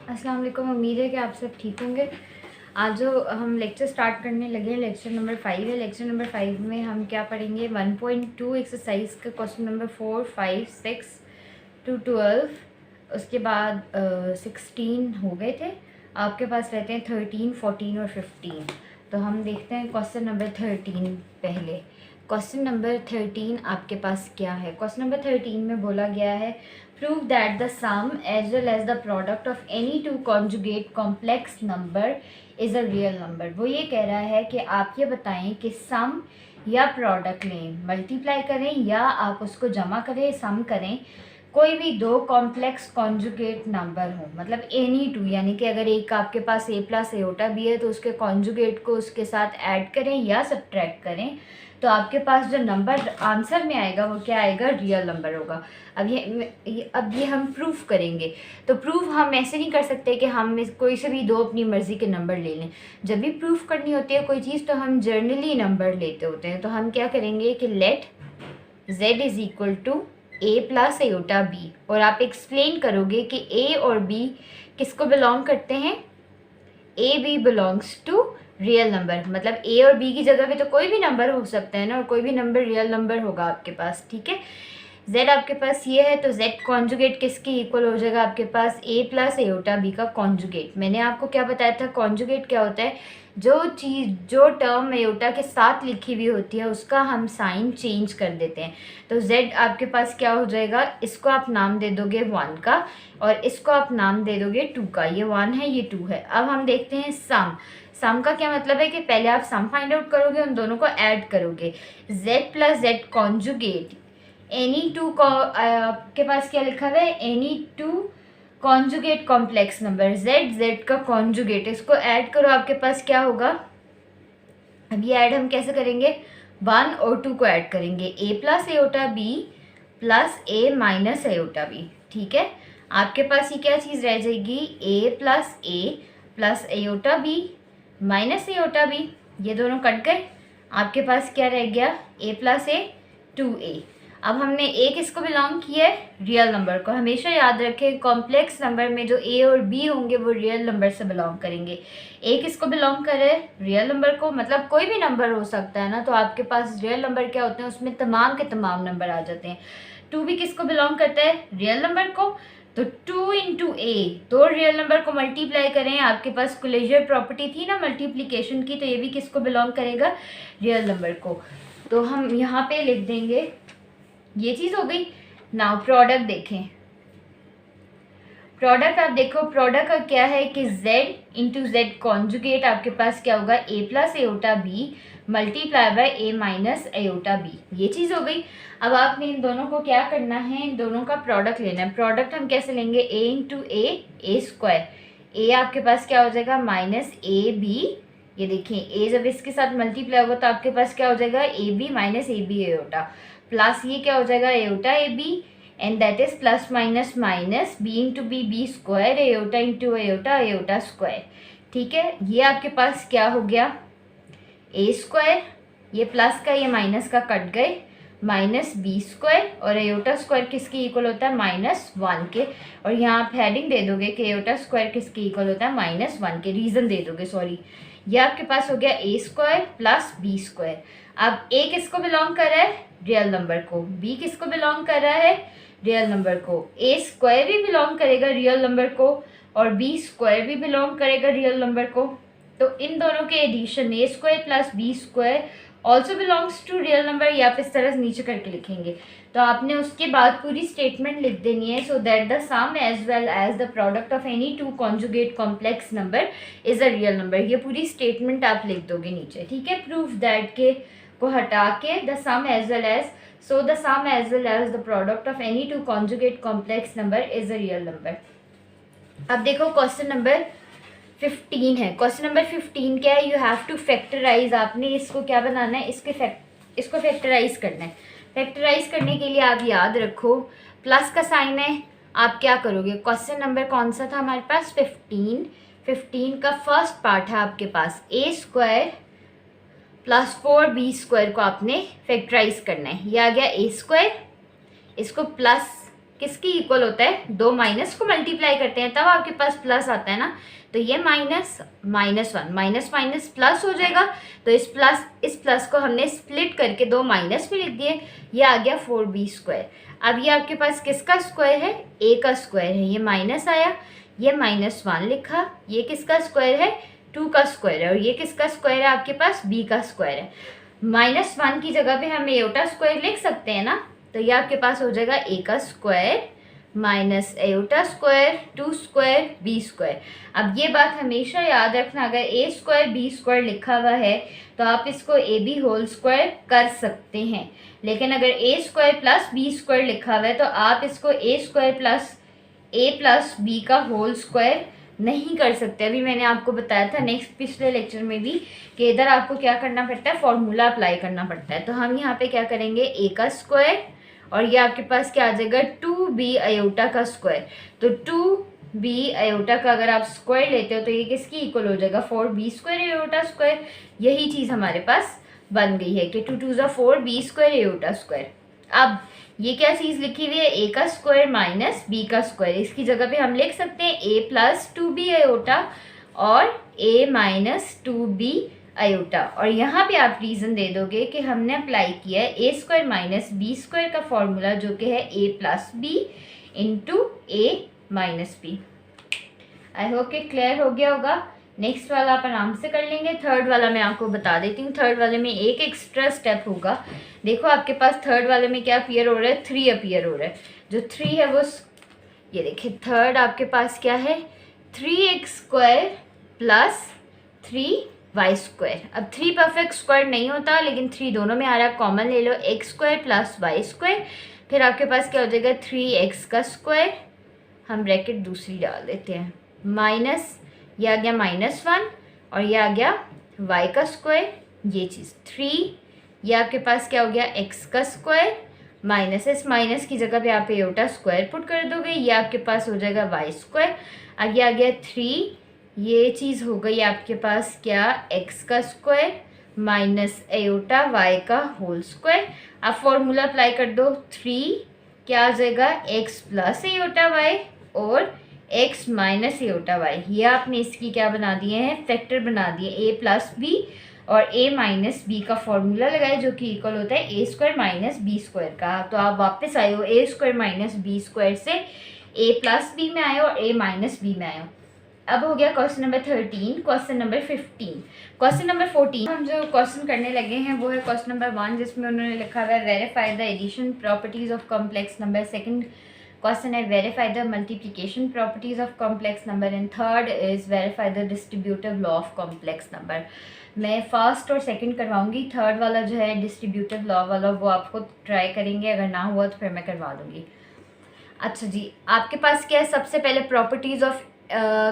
अस्सलाम वालेकुम। उम्मीद है कि आप सब ठीक होंगे। आज जो हम लेक्चर स्टार्ट करने लगे हैं, लेक्चर नंबर 5 है। लेक्चर नंबर 5 में हम क्या पढ़ेंगे, 1.2 एक्सरसाइज का क्वेश्चन नंबर 4, 5, 6 to 12। उसके बाद 16 हो गए थे। आपके पास रहते हैं 13, 14 और 15। तो हम देखते हैं क्वेश्चन नंबर 13 पहले। क्वेश्चन नंबर 13 आपके पास क्या है। क्वेश्चन नंबर 13 में बोला गया है, prove that the sum as well as the product of any two conjugate complex number is a real number. वो ये कह रहा है कि आप ये बताएं कि सम या प्रोडक्ट लें, मल्टीप्लाई करें या आप उसको जमा करें, सम करें, कोई भी दो कॉम्प्लेक्स कॉन्जुगेट नंबर हो, मतलब एनी टू, यानी कि अगर एक आपके पास a प्लस एओटा भी है तो उसके कॉन्जुगेट को उसके साथ ऐड करें या सब्ट्रैक्ट करें, तो आपके पास जो नंबर आंसर में आएगा वो क्या आएगा, रियल नंबर होगा। अब ये हम प्रूफ करेंगे। तो प्रूफ हम ऐसे नहीं कर सकते कि हम कोई से भी दो अपनी मर्ज़ी के नंबर ले लें। जब भी प्रूफ करनी होती है कोई चीज़ तो हम जर्नली नंबर लेते होते हैं। तो हम क्या करेंगे कि let z is equal to a plus iota b, और आप एक्सप्लेन करोगे कि a और b किसको बिलोंग करते हैं, a b belongs to real number. मतलब a और b की जगह पे तो कोई भी नंबर हो सकता है ना, और कोई भी नंबर रियल नंबर होगा आपके पास, ठीक है। z आपके पास ये है तो z कॉन्जुगेट किसके इक्वल हो जाएगा, आपके पास a प्लस एओटा बी का कॉन्जुगेट। मैंने आपको क्या बताया था, कॉन्जुगेट क्या होता है, जो टर्म एओटा के साथ लिखी हुई होती है उसका हम साइन चेंज कर देते हैं। तो z आपके पास क्या हो जाएगा, इसको आप नाम दे दोगे 1 का और इसको आप नाम दे दोगे 2 का। ये 1 है, ये 2 है। अब हम देखते हैं सम का क्या मतलब है कि पहले आप सम फाइंड आउट करोगे, उन दोनों को ऐड करोगे। z plus Z conjugate any two को आपके पास क्या लिखा हुआ है, any two conjugate complex number, z का कॉन्जुगेट, इसको ऐड करो, आपके पास क्या होगा। अब ये ऐड हम कैसे करेंगे, 1 और 2 को ऐड करेंगे, a plus iota b plus a minus iota b, ठीक है। आपके पास ये क्या चीज़ रह जाएगी, a plus iota b minus iota b, ये दोनों कट गए। आपके पास क्या रह गया, a प्लस ए 2a। अब हमने a किसको बिलोंग किया है, रियल नंबर को। हमेशा याद रखें कॉम्प्लेक्स नंबर में जो a और b होंगे वो रियल नंबर से बिलोंग करेंगे। a किसको बिलोंग करे, रियल नंबर को, मतलब कोई भी नंबर हो सकता है ना। तो आपके पास रियल नंबर क्या होते हैं, उसमें तमाम के तमाम नंबर आ जाते हैं। 2 भी किसको बिलोंग करता है, रियल नंबर को। तो 2 इंटू ए, दो रियल नंबर को मल्टीप्लाई करें, आपके पास क्लोजर प्रॉपर्टी थी ना मल्टीप्लिकेशन की, तो ये भी किसको बिलोंग करेगा, रियल नंबर को। तो हम यहाँ पे लिख देंगे, ये चीज़ हो गई। नाउ प्रोडक्ट देखें, प्रोडक्ट आप देखो, प्रोडक्ट का क्या है कि z इंटू जेड कॉन्जुगेट आपके पास क्या होगा, a plus iota b multiply by a minus iota b, ये चीज़ हो गई। अब आपने इन दोनों को क्या करना है, इन दोनों का प्रोडक्ट लेना है। प्रोडक्ट हम कैसे लेंगे, a into A square, a आपके पास क्या हो जाएगा, माइनस ए बी, ये देखिए a जब इसके साथ मल्टीप्लाई होगा तो आपके पास क्या हो जाएगा, a b minus a b iota, plus ये क्या हो जाएगा, iota a b, and that is plus minus minus b into b square, iota into iota square, ठीक है। ये आपके पास क्या हो गया, ए स्क्वायर, ये प्लस का ये माइनस का कट गए, माइनस बी स्क्वायर, और एओटा स्क्वायर किसके इक्वल होता है, -1 के। और यहाँ आप हेडिंग दे दोगे कि एओटा स्क्वायर किसके इक्वल होता है, -1 के, रीज़न दे दोगे, सॉरी। ये आपके पास हो गया a square plus b square. अब ए किसको बिलोंग कर रहा है, रियल नंबर को, बी किसको बिलोंग कर रहा है, रियल नंबर को, ए स्क्वायर भी बिलोंग करेगा रियल नंबर को और बी स्क्वायर भी बिलोंग करेगा रियल नंबर को। तो इन दोनों के addition, a square plus b square also belongs to real number, या आप इस तरह से नीचे करके लिखेंगे। तो आपने उसके बाद पूरी स्टेटमेंट लिख देनी है, so that the sum as well as the product of any two conjugate complex number is a real number. ये पूरी स्टेटमेंट आप लिख दोगे नीचे, ठीक है। प्रूफ दैट के को हटा के the sum as well as, so the sum as well as the product of any two conjugate complex number is a real number। अब देखो क्वेश्चन नंबर 15 है। क्वेश्चन नंबर 15 क्या है, यू हैव टू फैक्टराइज, आपने इसको क्या बनाना है, इसको फैक्टराइज करना है। फैक्टराइज करने के लिए आप याद रखो प्लस का साइन है, आप क्या करोगे, क्वेश्चन नंबर कौन सा था हमारे पास, 15 का फर्स्ट पार्ट है आपके पास, ए स्क्वायर प्लस 4b स्क्वायर को आपने फैक्टराइज करना है। ये आ गया ए स्क्वायर, इसको प्लस किसकी इक्वल होता है, दो माइनस को मल्टीप्लाई करते हैं तब आपके पास प्लस आता है ना। तो ये minus minus one, minus minus plus हो जाएगा। तो इस प्लस को हमने स्प्लिट करके दो माइनस में लिख दिए, ये आ गया 4b²। अब ये आपके पास किसका स्क्वायर है, a का स्क्वायर है, ये माइनस आया, ये -1 लिखा, ये किसका स्क्वायर है, 2 का स्क्वायर है, और ये किसका स्क्वायर है आपके पास, b का स्क्वायर है। -1 की जगह पे हम एओटा स्क्वायर लिख सकते हैं ना। तो ये आपके पास हो जाएगा a का square minus aorta square 2 square b²। अब ये बात हमेशा याद रखना, अगर a² b² लिखा हुआ है तो आप इसको ab होल स्क्वायर कर सकते हैं, लेकिन अगर a² प्लस b² लिखा हुआ है तो आप इसको a² plus a plus b का होल स्क्वायर नहीं कर सकते। अभी मैंने आपको बताया था पिछले लेक्चर में भी कि इधर आपको क्या करना पड़ता है, फॉर्मूला अप्लाई करना पड़ता है। तो हम यहाँ पे क्या करेंगे, a का स्क्वायर और ये आपके पास क्या आ जाएगा 2b आयोटा का स्क्वायर। तो 2b आयोटा का अगर आप स्क्वायर लेते हो तो ये किसकी इक्वल हो जाएगा, 4b² आयोटा स्क्वायर। यही चीज़ हमारे पास बन गई है कि 2 2 ज़ा 4b² आयोटा स्क्वायर। अब ये क्या चीज़ लिखी हुई है, a का स्क्वायर माइनस b का स्क्वायर, इसकी जगह पे हम लिख सकते हैं a प्लस 2b आयोटा और a माइनस 2b आयोटा। और यहाँ पे आप रीज़न दे दोगे कि हमने अप्लाई किया है a² माइनस b² का फॉर्मूला, जो कि है a plus b into a minus b। I hope कि क्लियर हो गया होगा। नेक्स्ट वाला आप आराम से कर लेंगे। थर्ड वाला मैं आपको बता देती हूँ। थर्ड वाले में एक एक्स्ट्रा स्टेप होगा। देखो आपके पास थर्ड वाले में क्या अपीयर हो रहा है, 3 अपीयर हो रहा है। जो 3 है वो ये देखिए, थर्ड आपके पास क्या है, 3x² प्लस 3y²। अब 3 परफेक्ट स्क्वायर नहीं होता, लेकिन 3 दोनों में आ रहा है, कॉमन ले लो, x² प्लस y²। फिर आपके पास क्या हो जाएगा, 3x का स्क्वायर, हम ब्रैकेट दूसरी डाल देते हैं, माइनस ये आ गया -1 और ये आ गया y का स्क्वायर, ये चीज़ 3, ये आपके पास क्या हो गया x का स्क्वायर, माइनस माइनस की जगह पे आप एओटा स्क्वायर पुट कर दोगे, ये आपके पास हो जाएगा y²। अब ये आ गया 3, ये चीज़ हो गई आपके पास क्या, x का स्क्वायर माइनस एओटा y का होल स्क्वायर। आप फॉर्मूला अप्लाई कर दो, 3 क्या आ जाएगा, x प्लस एओटा y और x माइनस एओटा y। ये आपने इसकी क्या बना दिए हैं, फैक्टर बना दिए, a प्लस b और a माइनस b का फॉर्मूला लगाए, जो कि इक्वल होता है a² माइनस b² का। तो आप वापस आए हो a² माइनस b² से a प्लस b में आए हो और a माइनस b में आए हो। अब हो गया question number 13। Question number 15, question number 14 हम जो क्वेश्चन करने लगे हैं वो है क्वेश्चन नंबर 1, जिसमें उन्होंने लिखा हुआ है verify the addition properties of complex number. Second question है verify the multiplication properties of complex number and third is verify the distributive law of complex number. मैं फर्स्ट और सेकंड करवाऊंगी, थर्ड वाला जो है डिस्ट्रीब्यूटिव लॉ वाला वो आपको ट्राई करेंगे, अगर ना हुआ तो फिर मैं करवा दूंगी। अच्छा जी, आपके पास क्या है, सबसे पहले properties of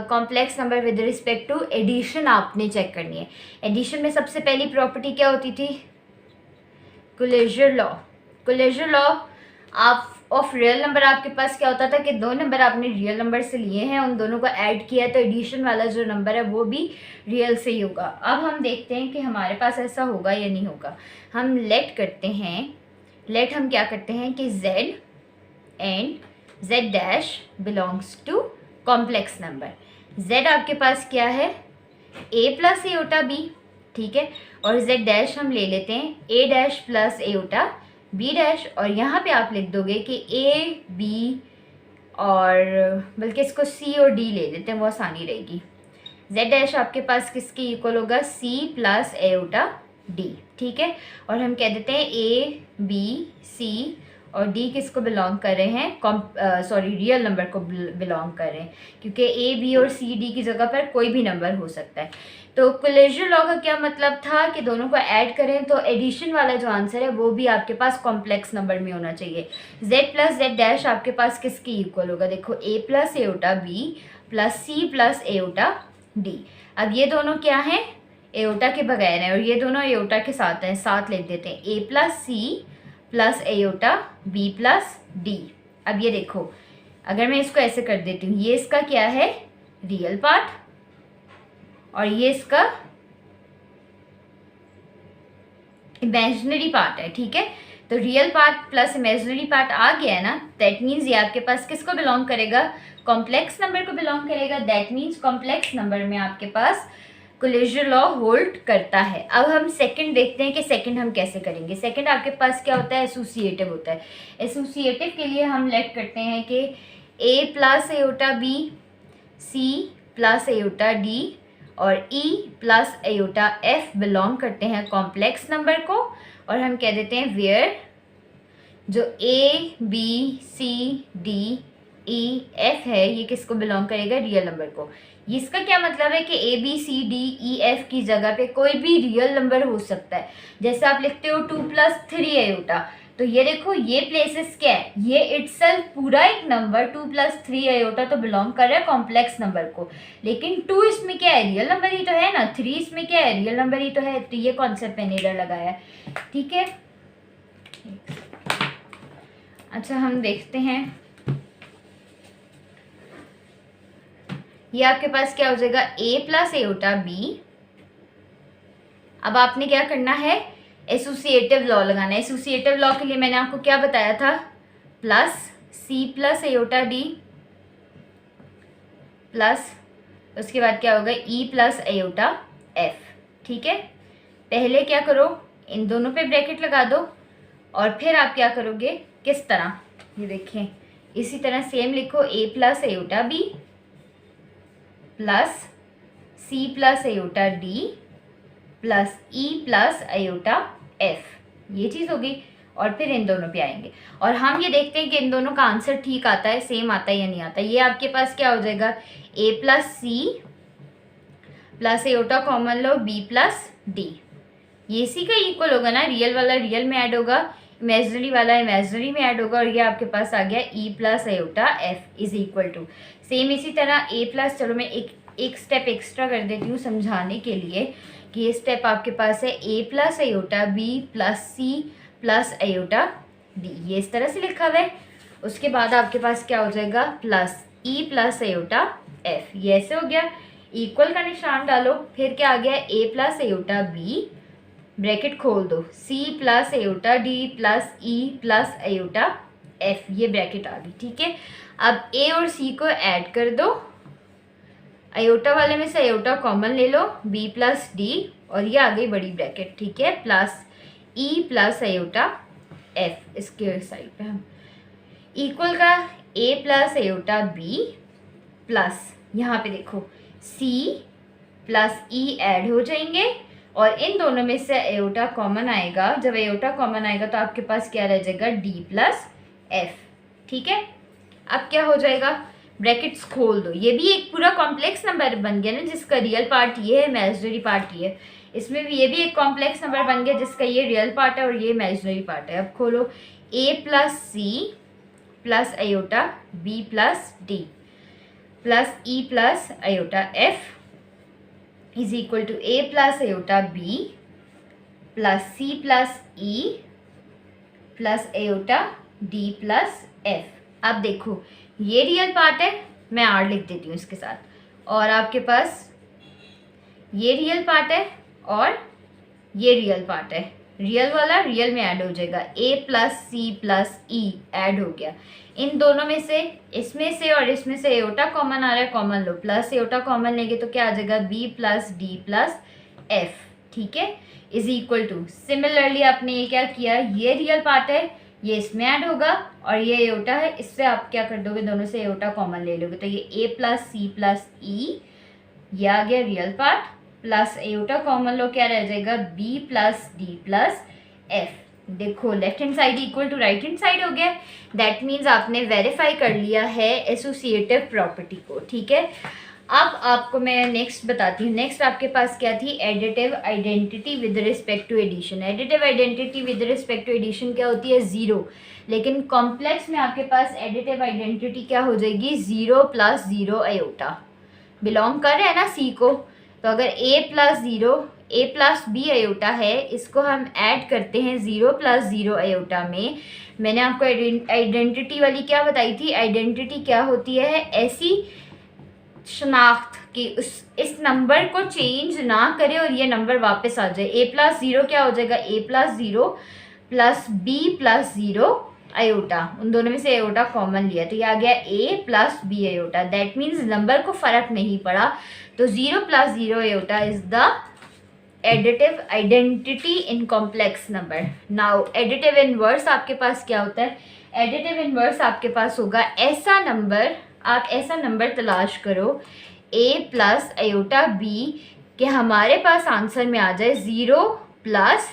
complex number with respect to addition आपने चेक करनी है। एडिशन में सबसे पहली प्रॉपर्टी क्या होती थी, कोलेजर लॉ। कोलेजर लॉ आप ऑफ रियल नंबर, आपके पास क्या होता था कि दो नंबर आपने रियल नंबर से लिए हैं, उन दोनों को ऐड किया है, तो एडिशन वाला जो नंबर है वो भी रियल से ही होगा। अब हम देखते हैं कि हमारे पास ऐसा होगा या नहीं होगा। हम लेट करते हैं, लेट हम क्या करते हैं कि z and z dash belongs to complex number. z आपके पास क्या है, a प्लस एओटा b, ठीक है, और z डैश हम ले लेते हैं a dash plus aorta b dash, और यहाँ पे आप लिख दोगे कि a b, और बल्कि इसको c और d ले लेते हैं, वो आसानी रहेगी। z डैश आपके पास किसकी इक्वल होगा, c प्लस एओटा d, ठीक है, और हम कह देते हैं a b c और d किसको बिलोंग कर रहे हैं, रियल नंबर को बिलोंग कर रहे हैं, क्योंकि a b और c d की जगह पर कोई भी नंबर हो सकता है। तो कोलेजर लॉ का क्या मतलब था कि दोनों को ऐड करें तो एडिशन वाला जो आंसर है वो भी आपके पास कॉम्प्लेक्स नंबर में होना चाहिए। z प्लस z डैश आपके पास किसकी इक्वल होगा, देखो a plus aorta b plus c plus aorta d। अब ये दोनों क्या हैं, एओटा के बगैर हैं, और ये दोनों एओटा के साथ हैं, साथ लिख देते हैं a plus c plus aorta b plus d। अब ये देखो, अगर मैं इसको ऐसे कर देती हूँ, ये इसका क्या है, रियल पार्ट, और ये इसका इमेजिनरी पार्ट है, ठीक है। तो real part plus imaginary part आ गया है ना, दैट मीन्स ये आपके पास किसको बिलोंग करेगा, कॉम्प्लेक्स नंबर को बिलोंग करेगा। दैट मीन्स कॉम्प्लेक्स नंबर में आपके पास कोलिजन लॉ होल्ड करता है। अब हम सेकंड देखते हैं कि सेकंड हम कैसे करेंगे। सेकंड आपके पास क्या होता है, एसोसिएटिव होता है। एसोसिएटिव के लिए हम लेट करते हैं कि A plus iota B, C plus iota D और E plus iota F belong करते हैं कॉम्प्लेक्स नंबर को, और हम कह देते हैं वेयर जो a b c d e f है ये किसको बिलोंग करेगा, रियल नंबर को। इसका क्या मतलब है कि a b c d e f की जगह पे कोई भी रियल नंबर हो सकता है। जैसे आप लिखते हो 2 + 3 एयोटा, तो ये देखो ये प्लेसेस क्या है, ये इटसेल्फ पूरा एक नंबर 2 + 3 एयोटा तो बिलोंग कर रहा है कॉम्प्लेक्स नंबर को, लेकिन 2 इसमें क्या है, रियल नंबर ही तो है ना, 3 इसमें क्या है, रियल नंबर ही तो है। तो ये कॉन्सेप्ट मैंने इधर लगाया है, ठीक है। अच्छा हम देखते हैं, ये आपके पास क्या हो जाएगा, a प्लस एयोटा b। अब आपने क्या करना है, एसोसिएटिव लॉ लगाना है। एसोसिएटिव लॉ के लिए मैंने आपको क्या बताया था, plus c plus aorta d plus उसके बाद क्या होगा e प्लस एयोटा f, ठीक है। पहले क्या करो, इन दोनों पे ब्रैकेट लगा दो और फिर आप क्या करोगे, किस तरह, ये देखें इसी तरह सेम लिखो, a plus iota b plus C plus iota d plus E plus iota f, ये चीज़ होगी। और फिर इन दोनों पे आएंगे और हम ये देखते हैं कि इन दोनों का आंसर ठीक आता है, सेम आता है या नहीं आता। ये आपके पास क्या हो जाएगा, A plus C plus iota common लो बी प्लस डी, ये इसी का इक्वल होगा ना, रियल वाला रियल में ऐड होगा, इमेजिनरी वाला इमेजिनरी में ऐड होगा, और ये आपके पास आ गया e plus iota f is equal to same इसी तरह ए प्लस, चलो मैं एक स्टेप एक्स्ट्रा कर देती हूँ समझाने के लिए कि ये स्टेप आपके पास है A plus iota B plus C plus iota D, ये इस तरह से लिखा हुआ है। उसके बाद आपके पास क्या हो जाएगा, प्लस ई प्लस एयोटा एफ, ये ऐसे हो गया, इक्वल का निशान डालो, फिर क्या आ गया, a plus iota b bracket खोल दो, c plus iota d plus ई प्लस एयोटा एफ, ये ब्रैकेट आ गई, ठीक है। अब ए और सी को ऐड कर दो, अयोटा वाले में से अयोटा कॉमन ले लो, बी प्लस डी और ये आ गई बड़ी ब्रैकेट, ठीक है, प्लस ई प्लस अयोटा एफ। इसके साइड पे हम इक्वल का ए प्लस अयोटा बी प्लस यहाँ पे देखो सी प्लस ई ऐड हो जाएंगे और इन दोनों में से अयोटा कॉमन आएगा। जब अयोटा कॉमन आएगा तो आपके पास क्या रह जाएगा, डी प्लस एफ, ठीक है। अब क्या हो जाएगा, ब्रैकेट्स खोल दो, ये भी एक पूरा कॉम्प्लेक्स नंबर बन गया ना, जिसका रियल पार्ट ये है, इमेजिनरी पार्ट ये है। इसमें भी ये भी एक कॉम्प्लेक्स नंबर बन गया जिसका ये रियल पार्ट है और ये इमेजिनरी पार्ट है। अब खोलो, A plus C plus iota B plus D plus E plus iota F is equal to A plus iota B plus C plus E plus iota D plus F. अब देखो ये real part है, मैं are लिख देती हूँ इसके साथ, और आपके पास ये रियल पार्ट है और ये रियल पार्ट है, रियल वाला रियल में ऐड हो जाएगा, A plus C plus E add हो गया। इन दोनों में से, इसमें से और इसमें से एयोटा कॉमन आ रहा है, कॉमन लो, प्लस एयोटा कॉमन लेंगे तो क्या आ जाएगा, B plus D plus f, ठीक है, इज इक्वल टू। सिमिलरली आपने ये क्या किया, ये रियल पार्ट है, ये इसमें ऐड होगा और ये एयोटा है, इससे आप क्या कर दोगे, दोनों से एयोटा कॉमन ले लोगे, तो ये ए प्लस सी प्लस ई, ये आ गया real part, plus iota common लो, क्या रह जाएगा, B plus D plus F. देखो left hand side equal to right hand side हो गया, दैट मीन्स आपने वेरीफाई कर लिया है एसोसिएटिव प्रॉपर्टी को, ठीक है। अब आपको मैं नेक्स्ट बताती हूँ। नेक्स्ट आपके पास क्या थी, additive identity with respect to addition. Additive identity with respect to addition क्या होती है, ज़ीरो, लेकिन कॉम्प्लेक्स में आपके पास एडिटिव आइडेंटिटी क्या हो जाएगी, 0 + 0 अयोटा, बिलोंग कर रहे हैं ना सी को, तो अगर a + 0 a + b अयोटा है, इसको हम ऐड करते हैं 0 + 0 अयोटा में। मैंने आपको आइडेंटिटी वाली क्या बताई थी, आइडेंटिटी क्या होती है, ऐसी शनाख्त कि इस नंबर को चेंज ना करे और ये नंबर वापस आ जाए। a + 0 क्या हो जाएगा, a + 0 plus b plus 0 iota, उन दोनों में से आयोटा कॉमन लिया तो ये आ गया a plus b iota. That means number को फ़र्क नहीं पड़ा, तो 0 plus 0 iota is the additive identity in complex number. Now additive inverse आपके पास क्या होता है? एडिटिव इनवर्स आपके पास होगा ऐसा नंबर, आप ऐसा नंबर तलाश करो a प्लस आयोटा b कि हमारे पास आंसर में आ जाए 0 प्लस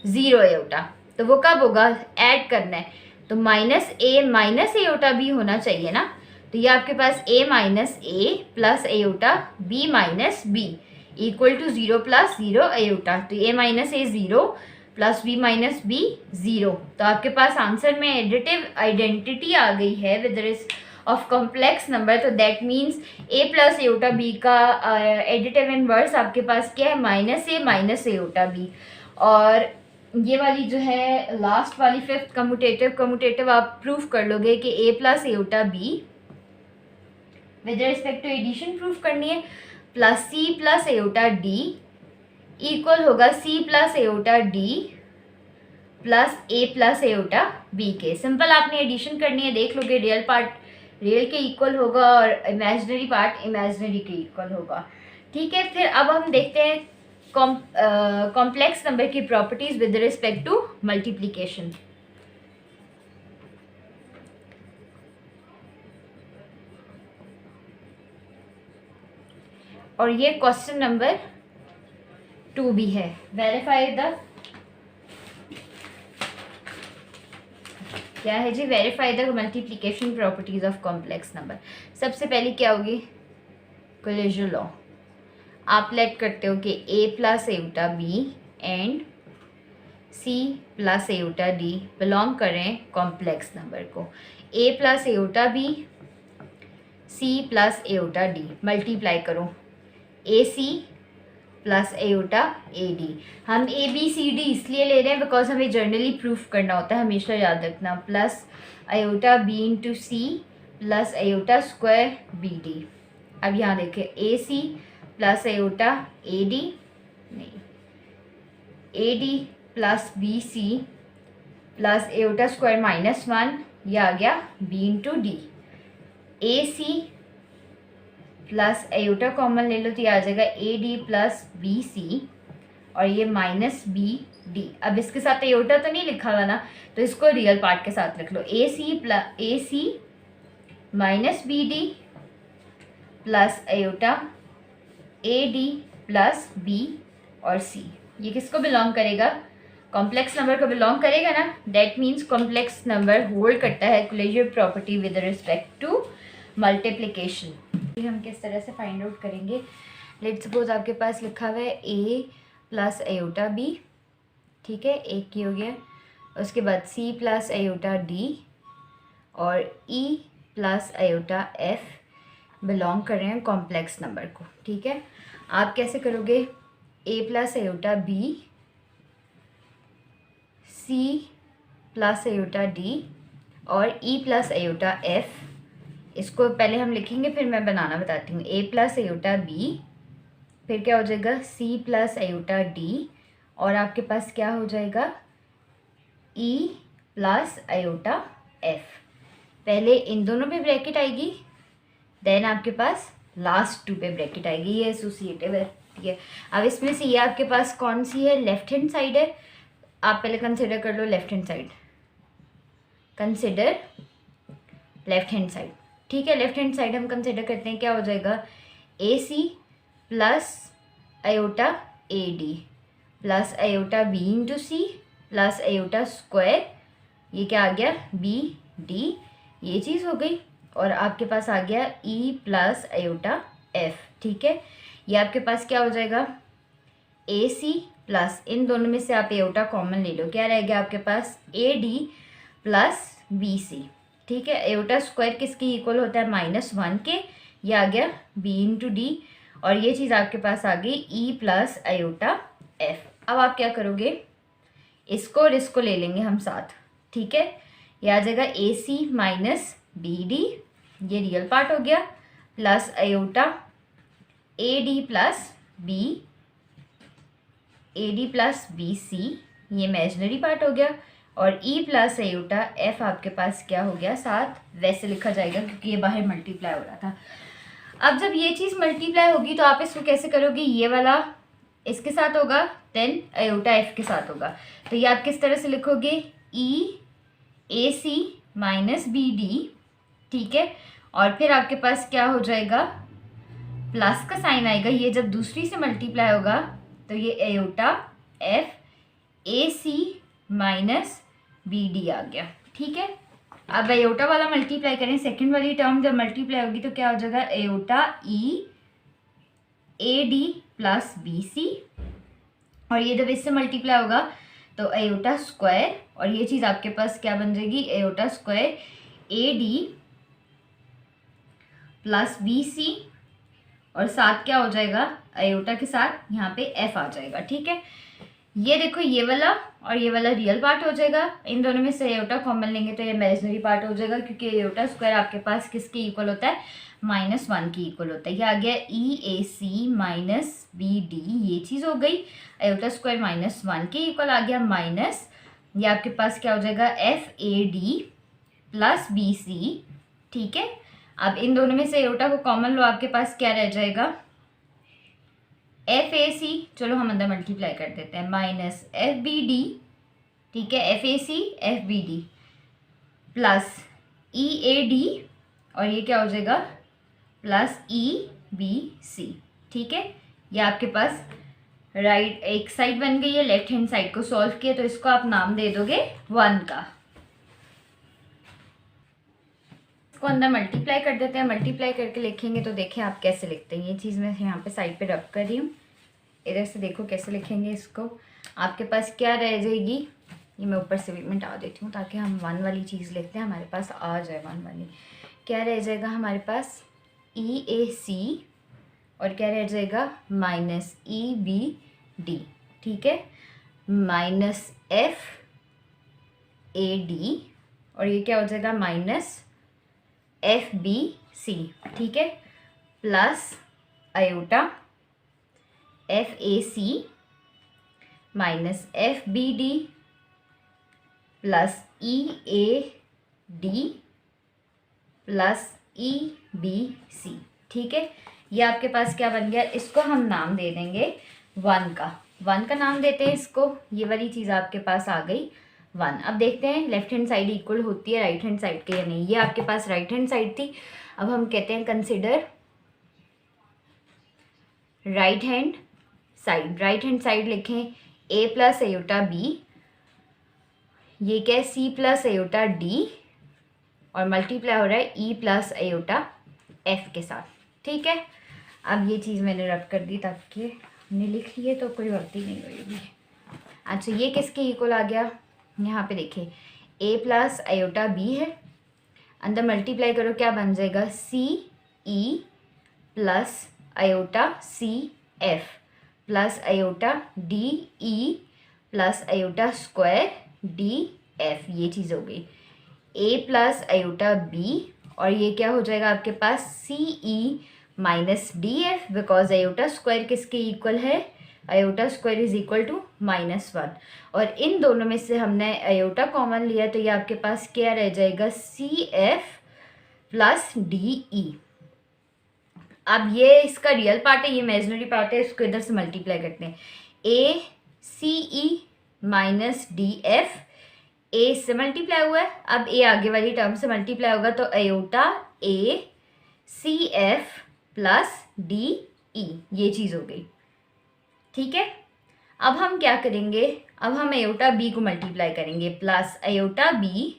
0 आयोटा। तो वो कब होगा? ऐड करना है तो माइनस आयोटा b होना चाहिए ना। तो ये आपके पास a minus a plus iota b minus b equal to 0 plus 0 iota. तो a minus a 0 plus b minus b 0। तो आपके पास आंसर में एडिटिव आइडेंटिटी आ गई है with risk of complex number. तो that means a plus iota b का एडिटिव इनवर्स आपके पास क्या है? Minus a minus iota b। और ये वाली जो है लास्ट वाली फिफ्थ कम्यूटेटिव आप प्रूफ कर लोगे कि a plus iota b with respect to addition proof करनी है, प्लस सी प्लस आयोटा डी इक्वल होगा c plus iota d plus a plus iota b के। सिंपल आपने एडिशन करनी है, देख लोगे रियल पार्ट रियल के इक्वल होगा और इमेजिनरी पार्ट इमेजिनरी के इक्वल होगा। ठीक है, फिर अब हम देखते हैं कॉम्प्लेक्स नंबर की properties with respect to multiplication. और ये क्वेश्चन नंबर 2 भी है। वेरीफाई द, क्या है जी? Verify the multiplication properties of complex number. सबसे पहले क्या होगी? Collagen law. आप लेट करते हो कि a plus iota b and c plus iota d belong करें कॉम्प्लेक्स नंबर को। a plus iota b c plus iota d multiply करो a c plus iota a d. हम ए बी सी डी इसलिए ले रहे हैं because हमें generally proof करना होता है, हमेशा याद रखना। Plus iota b into c plus iota square b d. अब यहाँ देखें a c plus iota a d, नहीं a d plus b C plus iota square -1, यह आ गया b into d. A c plus iota common ले लो तो ये आ जाएगा a d plus b c और ये माइनस बी डी। अब इसके साथ आयोटा तो नहीं लिखा हुआ ना, तो इसको रियल पार्ट के साथ रख लो। A c minus b d plus iota a d plus b और सी। ये किसको बिलोंग करेगा? कॉम्प्लेक्स नंबर को बिलोंग करेगा ना। That means complex number hold करता है closure property with respect to multiplication. हम किस तरह से फाइंड आउट करेंगे? लेट सपोज आपके पास लिखा हुआ है a प्लस आयोटा b, ठीक है, एक की हो गया। उसके बाद c प्लस आयोटा d और e plus iota f belong कर रहे हैं कॉम्प्लेक्स नंबर को। ठीक है, आप कैसे करोगे? a plus iota b, c plus iota d और e प्लस आयोटा f। इसको पहले हम लिखेंगे फिर मैं बनाना बताती हूँ। a प्लस आयोटा b, फिर क्या हो जाएगा? c प्लस आयोटा d और आपके पास क्या हो जाएगा? e plus iota f। पहले इन दोनों पे ब्रैकेट आएगी, देन आपके पास लास्ट 2 पे ब्रैकेट आएगी। ये एसोसिएटिव है, ठीक है। अब इसमें से ये आपके पास कौन सी है? लेफ्ट हैंड साइड है। आप पहले कंसिडर कर लो left hand side, consider left hand side. ठीक है, लेफ्ट हैंड साइड हम कंसिडर करते हैं, क्या हो जाएगा? A c plus iota a d plus iota b into c plus iota square, ये क्या आ गया? बी डी, ये चीज़ हो गई। और आपके पास आ गया ई प्लस आयोटा एफ। ठीक है, ये आपके पास क्या हो जाएगा? ए सी प्लस इन दोनों में से आप आयोटा कॉमन ले लो, क्या रह गया आपके पास? A d plus b c. ठीक है, आयोटा स्क्वायर किसकी इक्वल होता है? -1 के, ये आ गया b इंटू डी और ये चीज़ आपके पास आ गई e प्लस आयोटा f। अब आप क्या करोगे? इसको और इसको ले लेंगे हम साथ। ठीक है, ये आ जाएगा a c minus b d, ये रियल पार्ट हो गया, plus iota a d plus b c, ये इमेजिनरी पार्ट हो गया। और ई प्लस एयोटा एफ आपके पास क्या हो गया, साथ वैसे लिखा जाएगा क्योंकि ये बाहर मल्टीप्लाई हो रहा था। अब जब ये चीज़ मल्टीप्लाई होगी तो आप इसको कैसे करोगे, ये वाला इसके साथ होगा, देन एयोटा एफ के साथ होगा। तो ये आप किस तरह से लिखोगे, ई ए सी माइनस बी डी, ठीक है। और फिर आपके पास क्या हो जाएगा, प्लस का साइन आएगा, ये जब दूसरी से मल्टीप्लाई होगा तो ये iota f a c minus b d आ गया, ठीक है। अब एयोटा वाला मल्टीप्लाई करें, सेकंड वाली टर्म जब मल्टीप्लाई होगी तो क्या हो जाएगा, iota e a d plus b c, और ये जब इससे मल्टीप्लाई होगा तो एयोटा स्क्वायर, और ये चीज़ आपके पास क्या बन जाएगी, iota square a d plus b c, और साथ क्या हो जाएगा, एयोटा के साथ यहाँ पे एफ आ जाएगा, ठीक है। ये देखो ये वाला और ये वाला रियल पार्ट हो जाएगा, इन दोनों में से एयोटा कॉमन लेंगे तो ये इमेजिनरी पार्ट हो जाएगा, क्योंकि एयोटा स्क्वायर आपके पास किसके इक्वल होता है, -1 की इक्वल होता है। ये आ गया ई ए सी माइनस बी डी, ये चीज़ हो गई, एयोटा स्क्वायर -1 के इक्वल आ गया, माइनस ये आपके पास क्या हो जाएगा, f a d plus b c, ठीक है। अब इन दोनों में से एयोटा को कॉमन लो, आपके पास क्या रह जाएगा, एफ ए सी, चलो हम अंदर मल्टीप्लाई कर देते हैं, माइनस एफ बी डी, ठीक है, f a c f b d plus e a d, और ये क्या हो जाएगा, प्लस ई बी सी, ठीक है। ये आपके पास राइट एक साइड बन गई है, लेफ्ट हैंड साइड को सॉल्व किया तो इसको आप नाम दे दोगे 1 का। इसको अंदर मल्टीप्लाई कर देते हैं, मल्टीप्लाई करके लिखेंगे तो देखें आप कैसे लिखते हैं। ये चीज़ मैं यहाँ पे साइड पे रब कर रही हूँ, इधर से देखो कैसे लिखेंगे इसको। आपके पास क्या रह जाएगी, ये मैं ऊपर से भी मिटा देती हूँ ताकि हम 1 वाली चीज़ लिखते हैं, हमारे पास आ जाए 1 वाली। क्या रह जाएगा हमारे पास, ई ए सी, और क्या रह जाएगा, माइनस ई बी डी, ठीक है, माइनस एफ ए डी, और ये क्या हो जाएगा, माइनस एफ बी सी, ठीक है, plus iota f a c minus f b d plus e a d plus e b c, ठीक है। ये आपके पास क्या बन गया, इसको हम नाम दे देंगे 1 का नाम देते हैं इसको। ये वाली चीज़ आपके पास आ गई 1। अब देखते हैं लेफ्ट हैंड साइड इक्वल होती है राइट हैंड साइड के या नहीं। ये आपके पास राइट हैंड साइड थी, अब हम कहते हैं consider right hand side. Right hand side लिखें a प्लस एयोटा बी, ये क्या है c प्लस एयोटा डी, और मल्टीप्लाई हो रहा है e प्लस एयोटा f के साथ, ठीक है। अब ये चीज़ मैंने रब कर दी ताकि हमने लिख ली है तो कोई गलती नहीं होगी। अच्छा ये किसके इक्वल आ गया, यहाँ पे देखिए a प्लस एयोटा बी है, अंदर मल्टीप्लाई करो क्या बन जाएगा, c e plus iota c f plus iota d e plus iota square d f, ये चीज़ हो गई। ए प्लस आयोटा बी, और ये क्या हो जाएगा आपके पास, c e minus d f, because iota square किसके इक्वल है, iota square is equal to -1, और इन दोनों में से हमने आयोटा कॉमन लिया तो ये आपके पास क्या रह जाएगा, c f plus d e. अब ये इसका रियल पार्ट है, ये इमेजिनरी पार्ट है, इसको इधर से मल्टीप्लाई करते हैं, ए c e minus d F, ए इससे मल्टीप्लाई हुआ है, अब ए आगे वाली टर्म से मल्टीप्लाई होगा तो iota a c f plus d e, ये चीज़ हो गई, ठीक है। अब हम क्या करेंगे, अब हम आयोटा बी को मल्टीप्लाई करेंगे, प्लस आयोटा बी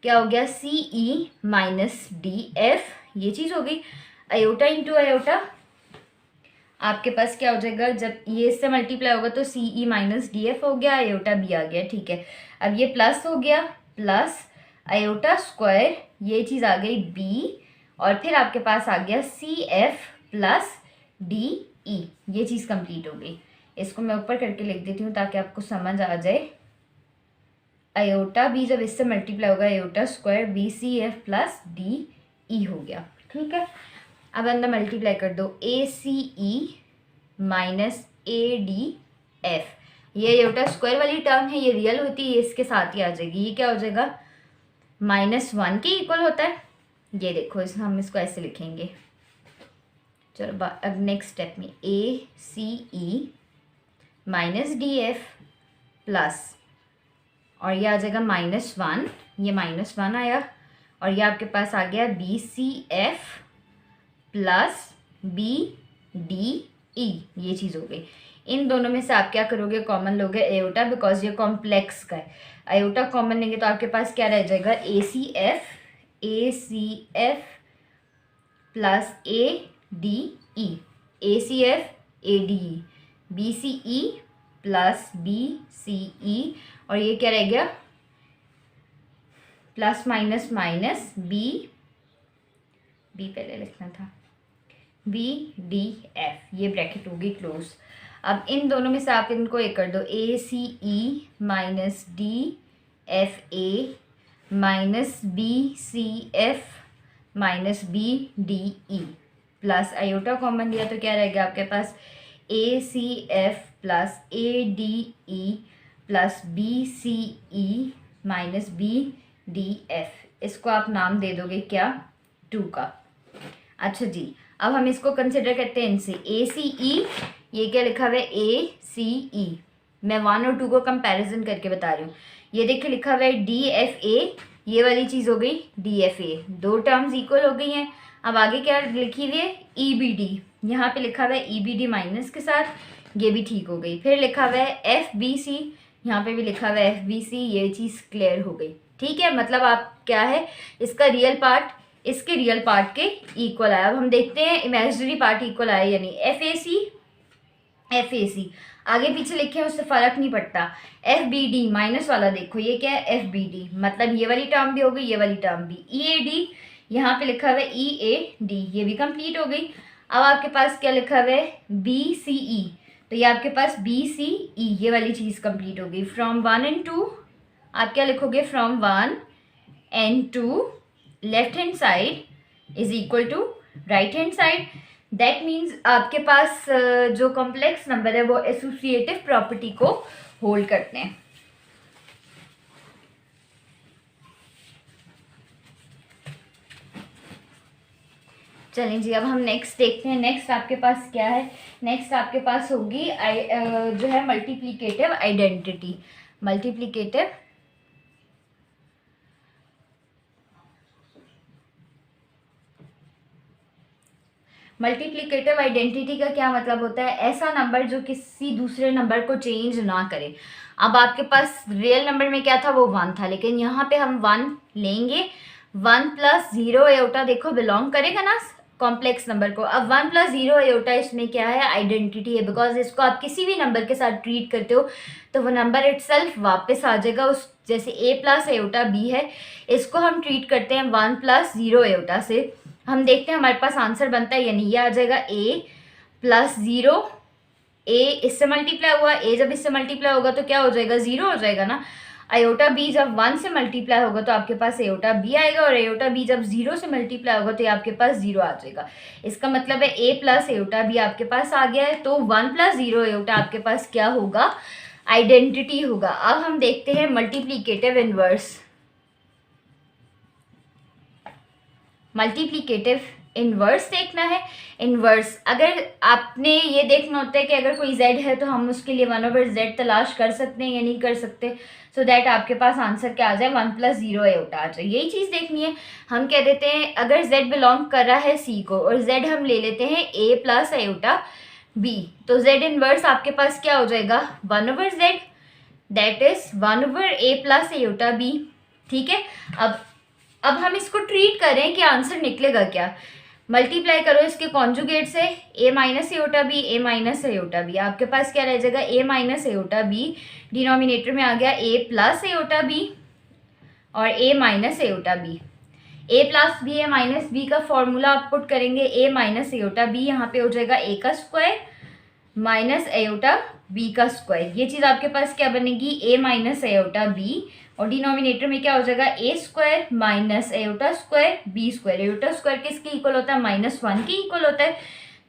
क्या हो गया, सी ई माइनस डी एफ, ये चीज़ हो गई। आयोटा इंटू आयोटा आपके पास क्या हो जाएगा, जब ये इससे मल्टीप्लाई होगा तो सी ई माइनस डी एफ हो गया, आयोटा बी आ गया, ठीक है। अब ये प्लस हो गया, प्लस आयोटा स्क्वायर, ये चीज़ आ गई बी, और फिर आपके पास आ गया c f plus d e, ये चीज़ कंप्लीट हो गई। इसको मैं ऊपर करके लिख देती हूँ ताकि आपको समझ आ जाए। आयोटा बी जब इससे मल्टीप्लाई होगा, iota square b c f plus d e हो गया, ठीक है। अब अंदर मल्टीप्लाई कर दो, a c e minus a d f, ये एयोटा स्क्वायर वाली टर्म है, ये रियल होती है, ये इसके साथ ही आ जाएगी। ये क्या हो जाएगा, -1 के इक्वल होता है। ये देखो हम इसको ऐसे लिखेंगे। चलो अब नेक्स्ट स्टेप में ACE माइनस DF प्लस, और ये आ जाएगा -1, ये -1 आया, और ये आपके पास आ गया BCF प्लस BDE। ये चीज़ हो गई। इन दोनों में से आप क्या करोगे, कॉमन लोगे एयोटा, बिकॉज ये कॉम्प्लेक्स का है। एयोटा कॉमन लेंगे तो आपके पास क्या रह जाएगा, ACF plus ADE, ACF ADE, BCE plus BCE, और ये क्या रह गया, प्लस माइनस माइनस बी पहले लिखना था, BDF, ये ब्रैकेट होगी क्लोज। अब इन दोनों में से आप इनको एक कर दो, ACE minus DFA minus BCF minus BDE plus iota common लिया तो क्या रहेगा आपके पास, ACF plus ADE plus BCE minus BDF। इसको आप नाम दे दोगे क्या, 2 का। अच्छा जी, अब हम इसको कंसिडर करते हैं इनसे। ACE, ये क्या लिखा हुआ है, ACE, मैं 1 और 2 को कंपैरिजन करके बता रही हूँ। ये देखिए लिखा हुआ है DFA, ये वाली चीज़ हो गई DFA, 2 टर्म्स इक्वल हो गई हैं। अब आगे क्या लिखी हुई है, EBD, यहाँ पे लिखा हुआ है EBD माइनस के साथ, ये भी ठीक हो गई। फिर लिखा हुआ है FBC, यहाँ पे भी लिखा हुआ है FBC, ये चीज़ क्लियर हो गई। ठीक है, मतलब आप क्या है, इसका रियल पार्ट इसके रियल पार्ट के इक्वल आया। अब हम देखते हैं इमेजिनरी पार्ट इक्वल आया या नहीं। FAC आगे पीछे लिखे हैं उससे फ़र्क नहीं पड़ता। FBD माइनस वाला देखो, ये क्या है, FBD, मतलब ये वाली टर्म भी हो गई, ये वाली टर्म भी। EAD, यहाँ पे लिखा हुआ है EAD, ये भी कंप्लीट हो गई। अब आपके पास क्या लिखा हुआ है, BCE, तो ये आपके पास BCE, ये वाली चीज़ कंप्लीट हो गई। फ्रॉम 1 and 2 आप क्या लिखोगे, from 1 and 2 left hand side is equal to right hand side. That means आपके पास जो कॉम्प्लेक्स नंबर है वो एसोसिएटिव प्रॉपर्टी को होल्ड करते हैं। चलें जी, अब हम नेक्स्ट देखते हैं। नेक्स्ट आपके पास क्या है, नेक्स्ट आपके पास होगी जो है मल्टीप्लिकेटिव आइडेंटिटी। मल्टीप्लिकेटिव आइडेंटिटी का क्या मतलब होता है, ऐसा नंबर जो किसी दूसरे नंबर को चेंज ना करे। अब आपके पास रियल नंबर में क्या था, वो 1 था, लेकिन यहाँ पे हम 1 लेंगे। 1 प्लस 0 एयोटा देखो बिलोंग करेगा ना कॉम्प्लेक्स नंबर को। अब 1 प्लस 0 एयोटा इसमें क्या है, आइडेंटिटी है, बिकॉज इसको आप किसी भी नंबर के साथ ट्रीट करते हो तो वो नंबर इटसेल्फ वापस आ जाएगा उस, जैसे A प्लस एयोटा B है, इसको हम ट्रीट करते हैं 1 प्लस 0 एयोटा से। हम देखते हैं हमारे पास आंसर बनता है या नहीं। ये आ जाएगा A प्लस 0, A इससे मल्टीप्लाई हुआ, A जब इससे मल्टीप्लाई होगा तो क्या हो जाएगा, 0 हो जाएगा ना। आयोटा B जब 1 से मल्टीप्लाई होगा तो आपके पास एयोटा B आएगा, और एयोटा B जब 0 से मल्टीप्लाई होगा तो ये आपके पास 0 आ जाएगा। इसका मतलब है A प्लस एयोटा B आपके पास आ गया है, तो 1 प्लस 0 एयोटा आपके पास क्या होगा, आइडेंटिटी होगा। अब हम देखते हैं मल्टीप्लिकेटिव इनवर्स। मल्टीप्लिकेटिव इनवर्स देखना है। इनवर्स अगर आपने ये देखना होता है कि अगर कोई z है तो हम उसके लिए 1/z तलाश कर सकते हैं या नहीं कर सकते, सो दैट आपके पास आंसर क्या आ जाए, 1 प्लस 0 एयोटा आ जाए। यही चीज़ देखनी है। हम कह देते हैं अगर z बिलोंग कर रहा है C को और z हम ले लेते हैं A प्लस एयोटा B, तो z इनवर्स आपके पास क्या हो जाएगा, 1/z, that is 1/A plus iota B। ठीक है, अब हम इसको ट्रीट करें कि आंसर निकलेगा क्या। मल्टीप्लाई करो इसके कॉन्जुगेट से, A minus aorta B, A minus aorta B, आपके पास क्या रह जाएगा, A minus aorta B, denominator में आ गया A प्लस एयोटा B और A minus aorta B। A plus B A minus B का फॉर्मूला आप पुट करेंगे, A माइनस एयोटा B यहाँ पे हो जाएगा A का स्क्वायर माइनस एयोटा B का स्क्वायर। ये चीज़ आपके पास क्या बनेगी, A माइनस एयोटा B, और डिनोमिनेटर में क्या हो जाएगा, A square minus aorta square B square. Aorta square किसके इक्वल होता है, -1 के इक्वल होता है।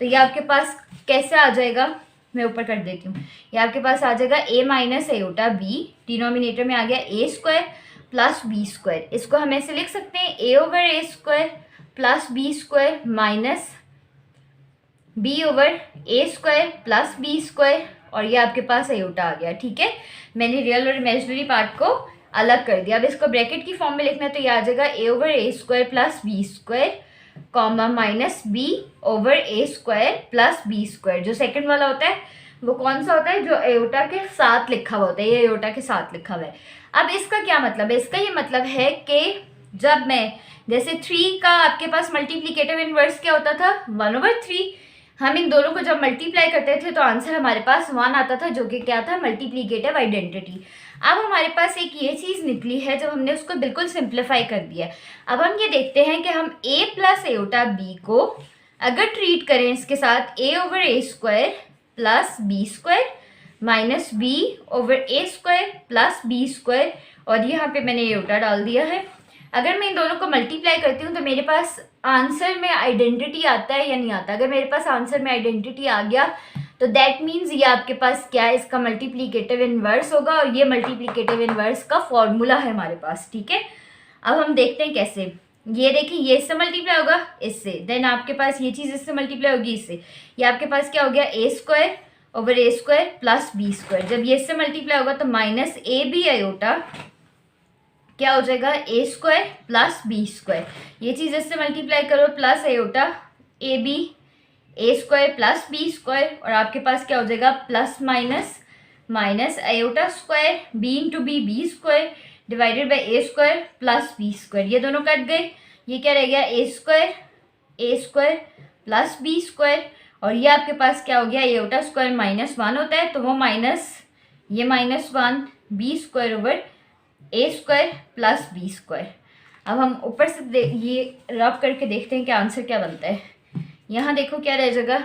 तो ये आपके पास कैसे आ जाएगा, मैं ऊपर कर देती हूँ। ये आपके पास आ जाएगा a minus aorta b, denominator में आ गया a square plus b square. इसको हम ऐसे लिख सकते हैं a over a square plus b square minus b over a square plus b square, और ये आपके पास एयोटा आ गया। ठीक है, मैंने रियल और इमेजिनरी पार्ट को अलग कर दिया। अब इसको ब्रैकेट की फॉर्म में लिखना है तो ये आ जाएगा a over a square plus b square comma minus b over a square plus b square. जो सेकंड वाला होता है वो कौन सा होता है, जो एयोटा के साथ लिखा हुआ होता है, ये एयोटा के साथ लिखा हुआ है। अब इसका क्या मतलब है, इसका ये मतलब है कि जब मैं जैसे 3 का आपके पास मल्टीप्लीकेटिव इनवर्स क्या होता था, 1/3। हम इन दोनों को जब मल्टीप्लाई करते थे तो आंसर हमारे पास 1 आता था, जो कि क्या था, मल्टीप्लीकेटिव आइडेंटिटी। अब हमारे पास एक ये चीज़ निकली है जब हमने उसको बिल्कुल सिंप्लीफाई कर दिया। अब हम ये देखते हैं कि हम a प्लस एयोटा b को अगर ट्रीट करें इसके साथ a over a square plus b square minus b over a square plus b square, और यहाँ पे मैंने एयोटा डाल दिया है। अगर मैं इन दोनों को मल्टीप्लाई करती हूँ तो मेरे पास आंसर में आइडेंटिटी आता है या नहीं आता। अगर मेरे पास आंसर में आइडेंटिटी आ गया तो दैट मीन्स ये आपके पास क्या है, इसका मल्टीप्लीकेटिव इनवर्स होगा, और ये मल्टीप्लीकेटिव इनवर्स का फॉर्मूला है हमारे पास। ठीक है, अब हम देखते हैं कैसे। ये देखिए, ये इससे मल्टीप्लाई होगा इससे, देन आपके पास ये चीज़ इससे मल्टीप्लाई होगी इससे। ये आपके पास क्या हो गया, a square over a square plus b square. जब ये इससे मल्टीप्लाई होगा तो माइनस a b आयोटा क्या हो जाएगा, a square plus b square. ये चीज़ इससे मल्टीप्लाई करो plus iota a b a square plus b square, और आपके पास क्या हो जाएगा, plus minus minus iota square b into b square divided by a square plus b square. ये दोनों कट गए, ये क्या रह गया, a square plus b square, और ये आपके पास क्या हो गया, आयोटा स्क्वायर -1 होता है तो वो माइनस, ये -1 b square over a square plus b square. अब हम ऊपर से ये रब करके देखते हैं कि आंसर क्या बनता है। यहाँ देखो क्या रह जाएगा,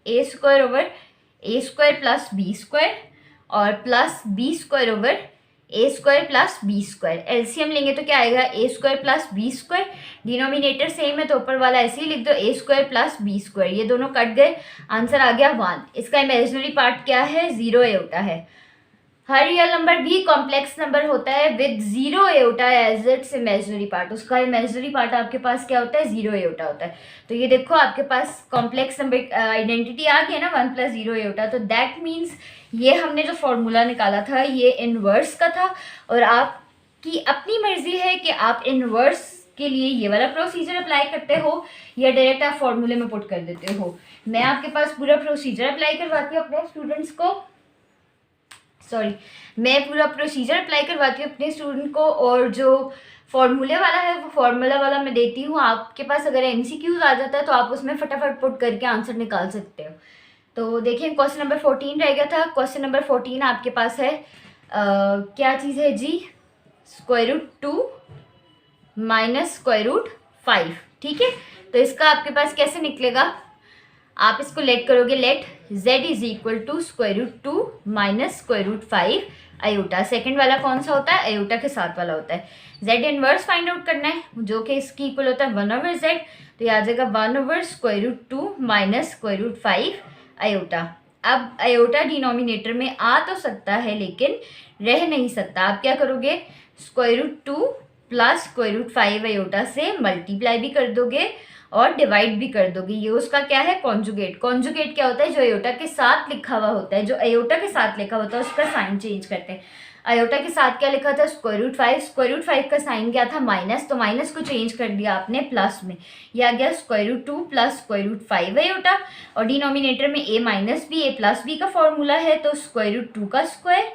a square over a square plus b square और plus b square over a square plus b square. LCM लेंगे तो क्या आएगा, a square plus b square. Denominator same है तो ऊपर वाला ऐसे ही लिख दो, a square plus b square. ये दोनों कट गए, आंसर आ गया 1। इसका इमेजिनरी पार्ट क्या है, 0 एयोटा है। हर रियल नंबर भी कॉम्प्लेक्स नंबर होता है with 0 iota as its imaginary part. उसका इमेजिनरी पार्ट आपके पास क्या होता है, 0 एयोटा होता है। तो ये देखो आपके पास कॉम्प्लेक्स नंबर आइडेंटिटी आ गया ना, 1 + 0 एयोटा। तो दैट मीन्स ये हमने जो फॉर्मूला निकाला था ये इनवर्स का था, और आपकी अपनी मर्जी है कि आप इनवर्स के लिए ये वाला प्रोसीजर अप्लाई करते हो या डायरेक्ट आप फॉर्मूले में पुट कर देते हो। मैं आपके पास पूरा प्रोसीजर अप्लाई करवाती हूँ अपने स्टूडेंट्स को, मैं पूरा प्रोसीजर अप्लाई करवाती हूँ अपने स्टूडेंट को, और जो फॉर्मूले वाला है वो फॉर्मूला वाला मैं देती हूँ। आपके पास अगर MCQs आ जाता है तो आप उसमें फटाफट पुट करके आंसर निकाल सकते हो। तो देखिए क्वेश्चन नंबर 14 रह गया था। क्वेश्चन नंबर 14 आपके पास है क्या चीज़ है जी, √2 माइनस √5। ठीक है, तो इसका आपके पास कैसे निकलेगा, आप इसको लेट करोगे, let z is equal to √2 minus √5 iota. Second वाला कौन सा होता है, आयोटा के साथ वाला होता है। z इनवर्स फाइंड आउट करना है जो कि इसकी इक्वल होता है 1/z, तो ये आ जाएगा 1/√2 माइनस √5 आयोटा। अब आयोटा डिनोमिनेटर में आ तो सकता है लेकिन रह नहीं सकता। आप क्या करोगे, √2 प्लस √5 आयोटा से मल्टीप्लाई भी कर दोगे और डिवाइड भी कर दोगे। ये उसका क्या है, कॉन्जुगेट। कॉन्जुगेट क्या होता है, जो आयोटा के साथ लिखा हुआ होता है, जो आयोटा के साथ लिखा होता है उसका साइन चेंज करते हैं। आयोटा के साथ क्या लिखा था, √5 का साइन क्या था, माइनस, तो माइनस को चेंज कर दिया आपने प्लस में। यह आ गया √2 प्लस √5 आयोटा, और डिनोमिनेटर में a minus b a plus b का फॉर्मूला है, तो √2 का स्क्वायर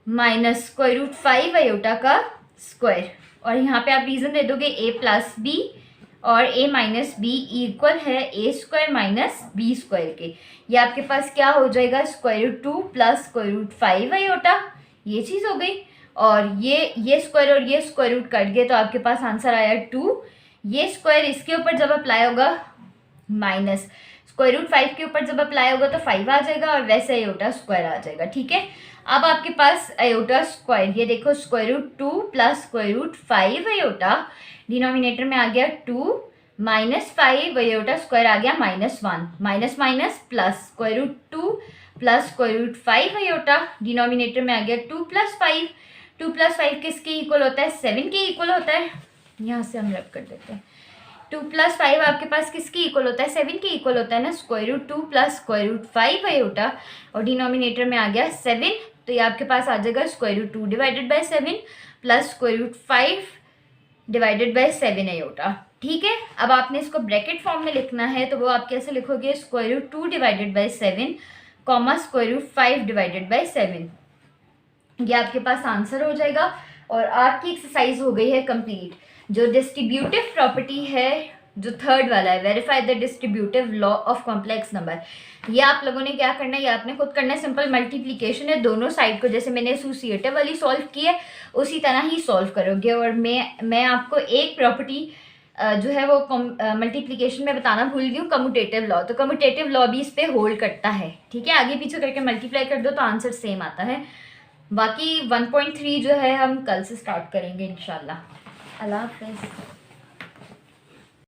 माइनस √5 आयोटा का स्क्वायर। और यहाँ पे आप रीजन दे दोगे a प्लस b और a माइनस बी इक्वल है a square minus b square के। ये आपके पास क्या हो जाएगा, √2 प्लस √5 आयोटा, ये चीज़ हो गई। और ये स्क्वायर और ये स्क्वायर रूट कट गए तो आपके पास आंसर आया 2। ये स्क्वायर इसके ऊपर जब अप्लाई होगा माइनस √5 के ऊपर जब अप्लाई होगा तो 5 आ जाएगा, और वैसे आयोटा स्क्वायर आ जाएगा। ठीक है, अब आपके पास आयोटा स्क्वायर, ये देखो √2 प्लस √5 आयोटा, डिनोमिनेटर में आ गया 2 -5 आयोटा स्क्वायर आ गया -1, minus minus plus √2 plus √5 iota, denominator में आ गया 2 + 5। 2 + 5 किसके इक्वल होता है? 7 के इक्वल होता है। यहाँ से हम रब कर देते हैं। 2 + 5 आपके पास किसके इक्वल होता है? 7 के इक्वल होता है ना। √2 प्लस √5 आयोटा और डिनोमिनेटर में आ गया 7, तो ये आपके पास आ जाएगा √2 divided by 7 plus √5 divided by 7 iota. ठीक है, अब आपने इसको ब्रैकेट फॉर्म में लिखना है, तो वो आप कैसे लिखोगे? √2 divided by 7 comma √5 divided by 7। ये आपके पास आंसर हो जाएगा और आपकी एक्सरसाइज हो गई है कंप्लीट। जो डिस्ट्रीब्यूटिव प्रॉपर्टी है, जो थर्ड वाला है, verify the distributive law of complex number, ये आप लोगों ने क्या करना है? ये आपने खुद करना है। सिंपल मल्टीप्लिकेशन है, दोनों साइड को जैसे मैंने एसोसिएटिव वाली सॉल्व की है उसी तरह ही सॉल्व करोगे। और मैं आपको एक प्रॉपर्टी जो है वो मल्टीप्लिकेशन में बताना भूल गई हूँ, कम्यूटेटिव लॉ। तो कम्यूटेटिव लॉ भी इस पे होल्ड करता है। ठीक है, आगे पीछे करके मल्टीप्लाई कर दो तो आंसर सेम आता है। बाकी 1.3 जो है हम कल से स्टार्ट करेंगे इंशाल्लाह। अल्लाह हाफिज़।